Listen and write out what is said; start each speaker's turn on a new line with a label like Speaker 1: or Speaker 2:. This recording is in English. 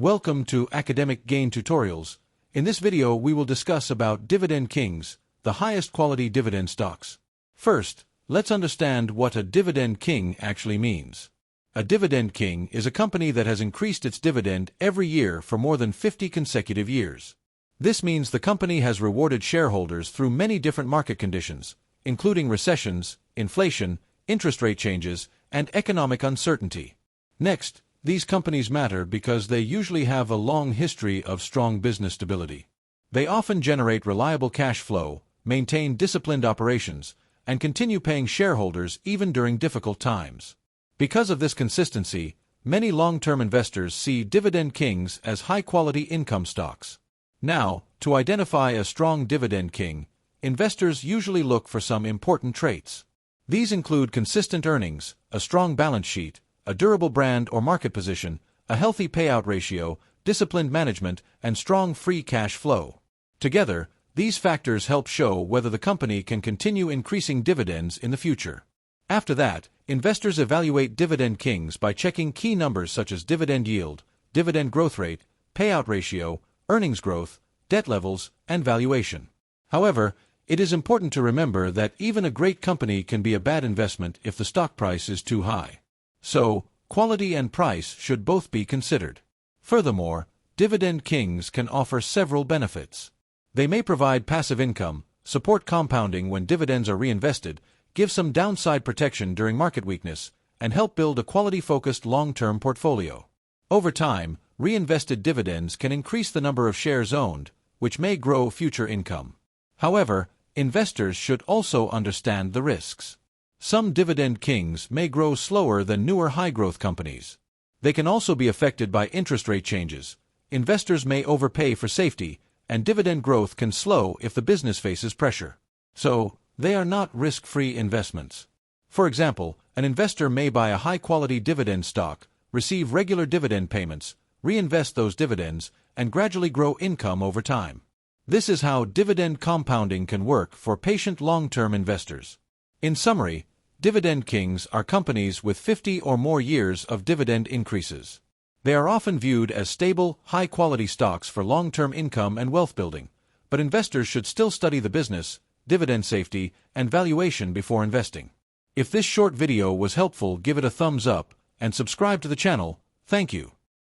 Speaker 1: Welcome to Academic Gain Tutorials. In this video we will discuss about Dividend Kings, the highest quality dividend stocks. First, let's understand what a dividend king actually means. A dividend king is a company that has increased its dividend every year for more than 50 consecutive years. This means the company has rewarded shareholders through many different market conditions, including recessions, inflation, interest rate changes, and economic uncertainty. Next, these companies matter because they usually have a long history of strong business stability. They often generate reliable cash flow, maintain disciplined operations, and continue paying shareholders even during difficult times. Because of this consistency, many long-term investors see dividend kings as high-quality income stocks. Now, to identify a strong dividend king, investors usually look for some important traits. These include consistent earnings, a strong balance sheet, a durable brand or market position, a healthy payout ratio, disciplined management, and strong free cash flow. Together, these factors help show whether the company can continue increasing dividends in the future. After that, investors evaluate dividend kings by checking key numbers such as dividend yield, dividend growth rate, payout ratio, earnings growth, debt levels, and valuation. However, it is important to remember that even a great company can be a bad investment if the stock price is too high. So, quality and price should both be considered. Furthermore, dividend kings can offer several benefits. They may provide passive income, support compounding when dividends are reinvested, give some downside protection during market weakness, and help build a quality-focused long-term portfolio. Over time, reinvested dividends can increase the number of shares owned, which may grow future income. However, investors should also understand the risks. Some dividend kings may grow slower than newer high-growth companies. They can also be affected by interest rate changes. Investors may overpay for safety, and dividend growth can slow if the business faces pressure. So, they are not risk-free investments. For example, an investor may buy a high-quality dividend stock, receive regular dividend payments, reinvest those dividends, and gradually grow income over time. This is how dividend compounding can work for patient long-term investors. In summary, dividend kings are companies with 50 or more years of dividend increases. They are often viewed as stable, high-quality stocks for long-term income and wealth building, but investors should still study the business, dividend safety, and valuation before investing. If this short video was helpful, give it a thumbs up and subscribe to the channel. Thank you.